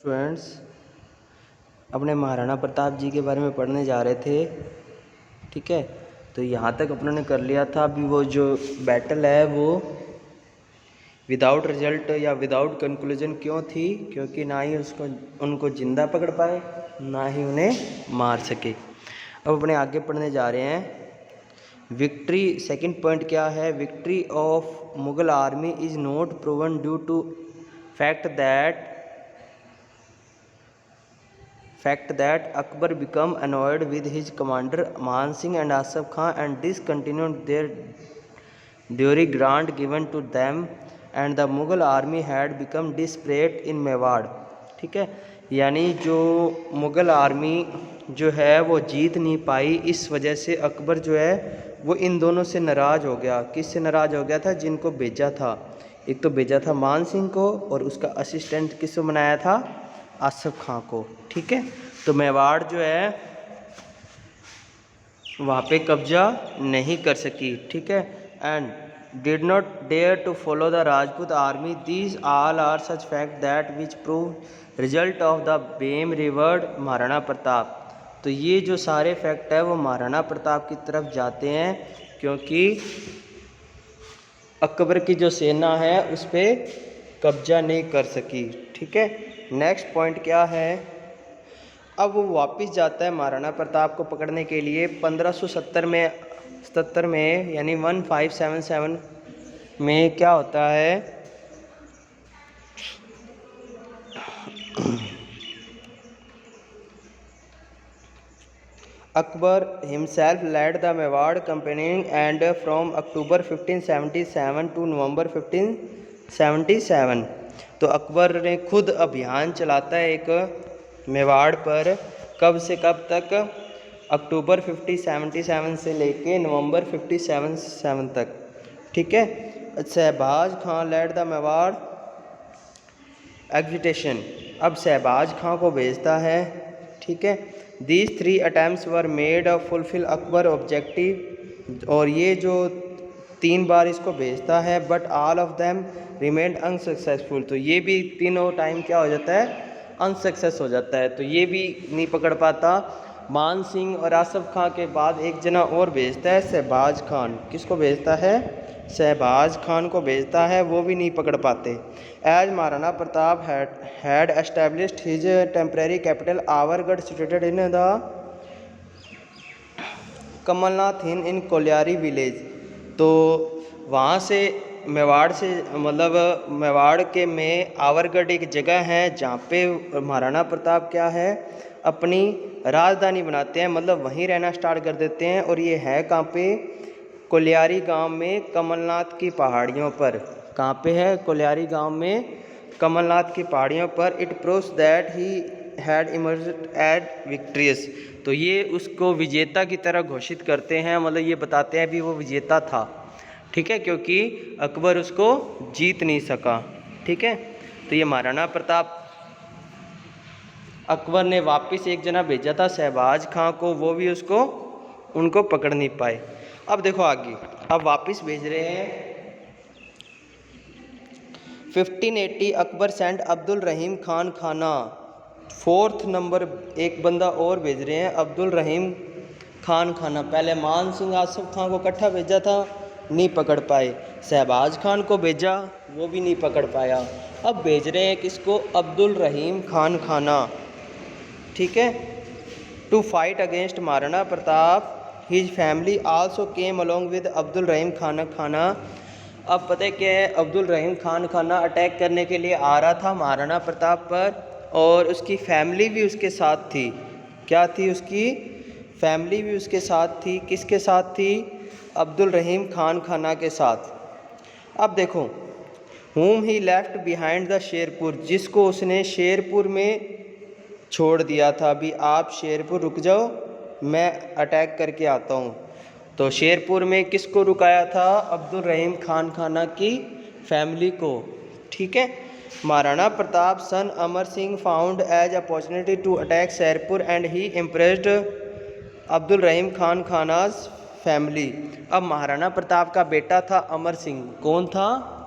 Students अपने महाराणा प्रताप जी के बारे में पढ़ने जा रहे थे। ठीक है, तो यहाँ तक अपनों ने कर लिया था। अभी वो जो बैटल है वो विदाउट रिजल्ट या विदाउट कंक्लूजन क्यों थी? क्योंकि ना ही उनको जिंदा पकड़ पाए, ना ही उन्हें मार सके। अब अपने आगे पढ़ने जा रहे हैं। विक्ट्री, सेकंड पॉइंट क्या है? Victory of Mughal army is not proven due to fact that Akbar became annoyed with his commander Maan Singh and Asaf Khan and discontinued their duty grant given to them and the Mughal army had become desperate in Mewar। ठीक है, यानी जो Mughal army जो है वो जीत नहीं पाई, इस वजह से अकबर जो है वो इन दोनों से नाराज़ हो गया। किससे नाराज़ हो गया था? जिनको भेजा था, एक तो भेजा था मान सिंह को और उसका असिस्टेंट किसको बनाया था? आसफ खां को। ठीक है, तो मेवाड़ जो है वहाँ पे कब्जा नहीं कर सकी। ठीक है, and did not dare to follow the Rajput army. These all are such fact that which prove result of the बेम रिवर्ड महाराणा प्रताप। तो ये जो सारे फैक्ट है वो महाराणा प्रताप की तरफ जाते हैं, क्योंकि अकबर की जो सेना है उस पर कब्जा नहीं कर सकी। ठीक है, नेक्स्ट पॉइंट क्या है? अब वो वापस जाता है महाराणा प्रताप को पकड़ने के लिए 1577 में यानी 1577 में क्या होता है? Akbar himself led the Mewar campaign and from October 1577 to November 1577। तो अकबर ने खुद अभियान चलाता है एक मेवाड़ पर। कब से कब तक? अक्टूबर 1577 से लेके नवंबर 1577 तक। ठीक है, शहबाज खां लेड द मेवाड़ एग्जिटेशन। अब शहबाज खां को भेजता है। ठीक है, These 3 attempts were made to fulfill Akbar objective, और ये जो 3 बार इसको भेजता है, but all of them remained unsuccessful. तो ये भी तीनों टाइम क्या हो जाता है? अनसक्सेस हो जाता है। तो ये भी नहीं पकड़ पाता। मान सिंह और आसफ खां के बाद एक जना और भेजता है, शहबाज खान। किसको भेजता है? शहबाज खान को भेजता है, वो भी नहीं पकड़ पाते। As Maharana Pratap had established his temporary capital Avargarh situated in the Kamalnath in Koliyari village. तो वहाँ से मेवाड़ से मतलब मेवाड़ के में आवरगढ़ एक जगह है जहाँ पे महाराणा प्रताप क्या है अपनी राजधानी बनाते हैं, मतलब वहीं रहना स्टार्ट कर देते हैं। और ये है कहाँ पे? कोलियारी गांव में, कमलनाथ की पहाड़ियों पर। कहाँ पे है? कोलियारी गांव में कमलनाथ की पहाड़ियों पर। It proves that he had emerged at victorious. तो ये उसको विजेता की तरह घोषित करते हैं, मतलब ये बताते हैं भी वो विजेता था। ठीक है, क्योंकि अकबर उसको जीत नहीं सका। ठीक है, तो ये महाराणा प्रताप अकबर ने वापस एक जना भेजा था शहबाज खां को, वो भी उनको पकड़ नहीं पाए। अब देखो आगे, अब वापस भेज रहे हैं 1580 अकबर सेंट अब्दुल रहीम खान खाना। 4th नंबर एक बंदा और भेज रहे हैं, अब्दुल रहीम खान खाना। पहले मान सिंह आसफ खां को इकट्ठा भेजा था, नहीं पकड़ पाए। शहबाज खान को भेजा, वो भी नहीं पकड़ पाया। अब भेज रहे हैं किसको? अब्दुल रहीम खान खाना। ठीक है, to fight against Maharana Pratap. His family also came along with Abdul Rahim Khan Khana. अब पता है क्या है? अब्दुल रहीम खान खाना अटैक करने के लिए आ रहा था महाराणा प्रताप पर, और उसकी फैमिली भी उसके साथ थी। क्या थी? उसकी फैमिली भी उसके साथ थी। किसके साथ थी? अब्दुल रहीम खान खाना के साथ। अब देखो, whom he left behind the Sherpur, जिसको उसने शेरपुर में छोड़ दिया था। अभी आप शेरपुर रुक जाओ, मैं अटैक करके आता हूँ। तो शेरपुर में किसको रुकाया था? अब्दुल रहीम खान खाना की फैमिली को। ठीक है, Maharana Pratap son Amar Singh found as opportunity to attack Sherpur and he impressed Abdul Rahim Khan Khana's family. अब महाराणा प्रताप का बेटा था अमर सिंह। कौन था?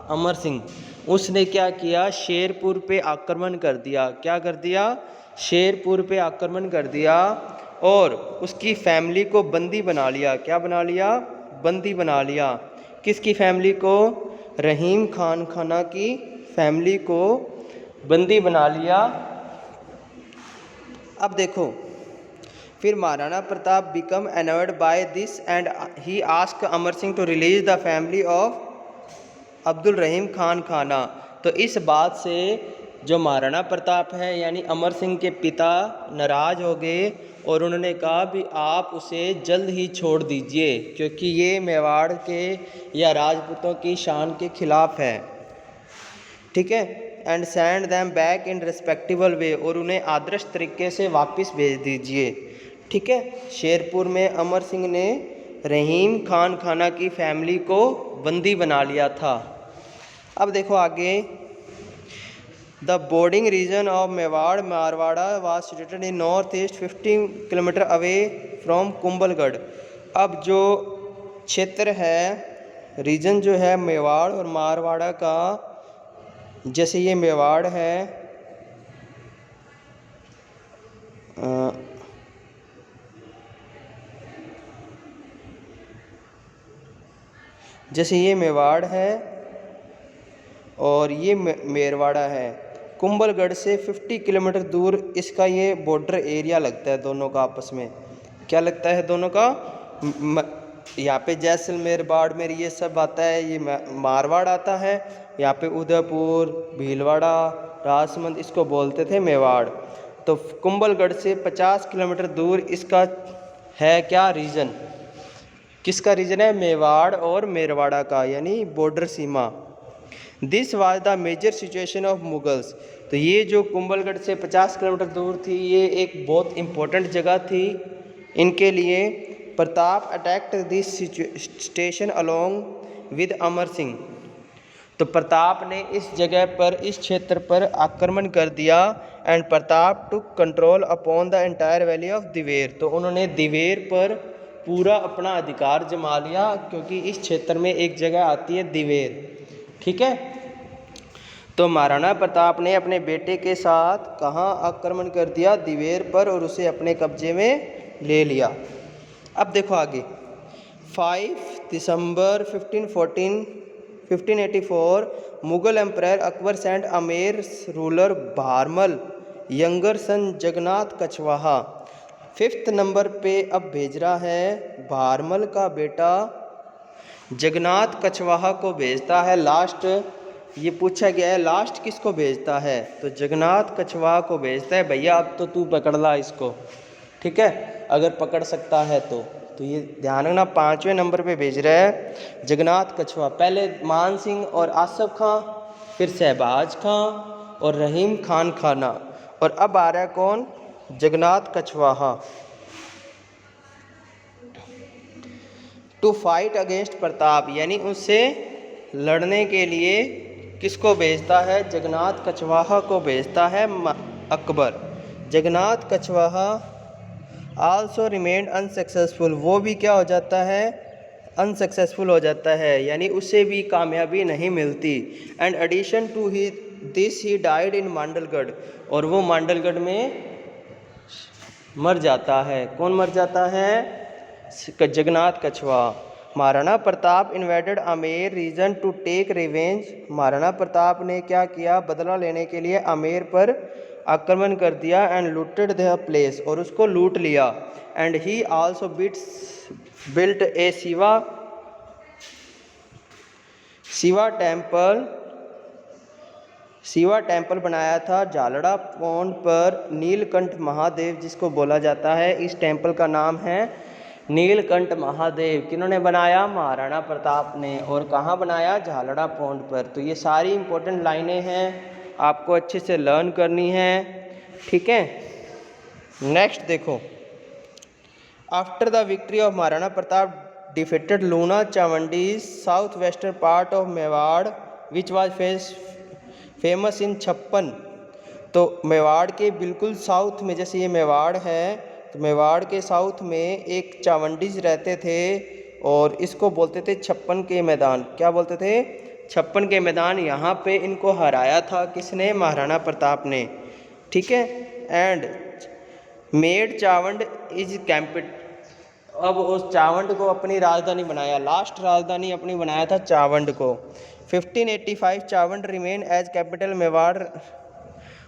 अमर सिंह। उसने क्या किया, शेरपुर पे आक्रमण कर दिया। क्या कर दिया, शेरपुर पे आक्रमण कर दिया और उसकी फैमिली को बंदी बना लिया। क्या बना लिया, बंदी बना लिया। किसकी फैमिली को, रहीम खान खाना की फैमिली को बंदी बना लिया। अब देखो, फिर Maharana Pratap become annoyed by this and he ask Amar Singh to release the family of Abdul Rahim Khan Khana. तो इस बात से जो महाराणा प्रताप है यानी अमर सिंह के पिता नाराज़ हो गए और उन्होंने कहा भी आप उसे जल्द ही छोड़ दीजिए, क्योंकि ये मेवाड़ के या राजपूतों की शान के खिलाफ है। ठीक है, and send them back in respectable way, और उन्हें आदर्श तरीके से वापस भेज दीजिए। ठीक है, शेरपुर में अमर सिंह ने रहीम खान खाना की फैमिली को बंदी बना लिया था। अब देखो आगे, the bordering region of Mewar Marwada was situated in north east 50 kilometre away from Kumbhalgarh. अब जो क्षेत्र है, रीजन जो है मेवाड़ और मारवाड़ा का, जैसे ये मेवाड़ है, जैसे ये मेवाड़ है और ये मेरवाड़ा है, कुंभलगढ़ से 50 किलोमीटर दूर इसका ये बॉर्डर एरिया लगता है दोनों का आपस में। क्या लगता है दोनों का, यहाँ पे जैसलमेर बाड़मेर ये सब आता है, ये मारवाड़ आता है। यहाँ पे उदयपुर भीलवाड़ा राजसमंद इसको बोलते थे मेवाड़। तो कुंभलगढ़ से 50 किलोमीटर दूर इसका है क्या रीजन, किसका रीजन है, मेवाड़ और मेरवाड़ा का, यानी बॉर्डर सीमा। This was the major situation of Mughals. तो ये जो कुंभलगढ़ से 50 किलोमीटर दूर थी, ये एक बहुत इम्पोर्टेंट जगह थी इनके लिए। Pratap attacked this station along with Amar Singh. तो प्रताप ने इस जगह पर, इस क्षेत्र पर आक्रमण कर दिया। And Pratap took control upon the entire valley of Dewair. तो उन्होंने दिवेर पर पूरा अपना अधिकार जमा लिया, क्योंकि इस क्षेत्र में एक जगह आती है दिवेर। ठीक है, तो महाराणा प्रताप ने अपने बेटे के साथ कहाँ आक्रमण कर दिया, दिवेर पर, और उसे अपने कब्जे में ले लिया। अब देखो आगे, 5 दिसंबर 1584 मुगल एम्पायर अकबर सेंट अमेर रूलर भारमल यंगर सन जगन्नाथ कछवाहा। 5th नंबर पे अब भेज रहा है, भारमल का बेटा जगन्नाथ कछवाहा को भेजता है। लास्ट ये पूछा गया है, लास्ट किसको भेजता है, तो जगन्नाथ कछवाहा को भेजता है। भैया अब तो तू पकड़ ला इसको, ठीक है, अगर पकड़ सकता है तो ये ध्यान रखना 5वें नंबर पे भेज रहा है जगन्नाथ कछवाहा। पहले मान सिंह और आसफ खां, फिर शहबाज खां और रहीम खान खाना, और अब आ रहा है कौन, Jagannath Kachhwaha. To fight against Pratap, यानी उससे लड़ने के लिए किसको भेजता है, जगन्नाथ कछवाहा को भेजता है Akbar. Jagannath Kachhwaha also remained unsuccessful, वो भी क्या हो जाता है, अनसक्सेसफुल हो जाता है, यानी उसे भी कामयाबी नहीं मिलती। And addition to he this he died in Mandalgarh, और वो मांडलगढ़ में मर जाता है। कौन मर जाता है, Jagannath Kachhwaha. Maharana Pratap invaded Amer region to take revenge. Maharana Pratap ने क्या किया, बदला लेने के लिए आमेर पर आक्रमण कर दिया। एंड लूटेड द प्लेस, और उसको लूट लिया। And he also built A Shiva temple बनाया था झालड़ा पॉन्ड पर, नीलकंठ महादेव जिसको बोला जाता है। इस टेम्पल का नाम है नीलकंठ महादेव। किन्होंने बनाया, महाराणा प्रताप ने। और कहाँ बनाया, झालड़ा पॉन्ड पर। तो ये सारी इंपॉर्टेंट लाइनें हैं, आपको अच्छे से लर्न करनी है, ठीक है। नेक्स्ट देखो, after the victory of Maharana Pratap defeated Luna Chavandis south western part of Mewar which was famous in 56। तो मेवाड़ के बिल्कुल साउथ में, जैसे ये मेवाड़ है, तो मेवाड़ के साउथ में एक चावंडीज रहते थे और इसको बोलते थे 56 के मैदान। क्या बोलते थे, 56 के मैदान यहाँ पे इनको हराया था किसने? महाराणा प्रताप ने। ठीक है। एंड मेड चावंड इज कैंपिट, अब उस चावंड को अपनी राजधानी बनाया, लास्ट राजधानी अपनी बनाया था चावंड को। 1585 Chawand remain as capital Mewar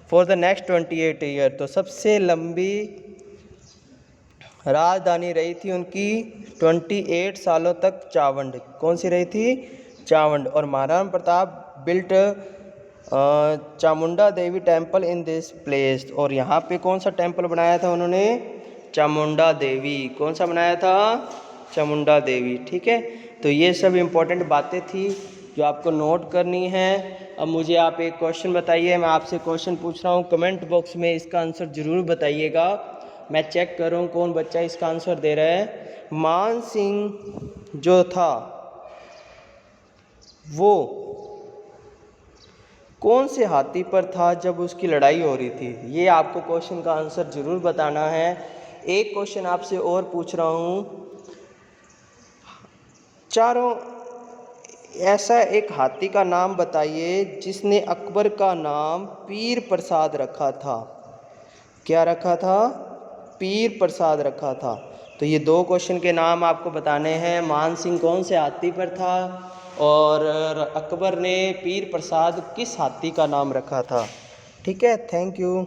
for the next 28 year. तो सबसे लंबी राजधानी रही थी उनकी 28 सालों तक चावंड। कौन सी रही थी? चावंड। और Maharana Pratap built Chamunda Devi temple in this place, और यहाँ पे कौन सा टेम्पल बनाया था उन्होंने? चामुंडा देवी। कौन सा बनाया था? चामुंडा देवी। ठीक है। तो ये सब इम्पोर्टेंट बातें थी जो आपको नोट करनी है। अब मुझे आप एक क्वेश्चन बताइए, मैं आपसे क्वेश्चन पूछ रहा हूँ, कमेंट बॉक्स में इसका आंसर ज़रूर बताइएगा, मैं चेक कर रहा हूँ कौन बच्चा इसका आंसर दे रहा है। मान सिंह जो था वो कौन से हाथी पर था जब उसकी लड़ाई हो रही थी? ये आपको क्वेश्चन का आंसर ज़रूर बताना है। एक क्वेश्चन आपसे और पूछ रहा हूँ, चारों ऐसा एक हाथी का नाम बताइए जिसने अकबर का नाम पीर प्रसाद रखा था। क्या रखा था? पीर प्रसाद रखा था। तो ये दो क्वेश्चन के नाम आपको बताने हैं। मान सिंह कौन से हाथी पर था और अकबर ने पीर प्रसाद किस हाथी का नाम रखा था? ठीक है। Thank you.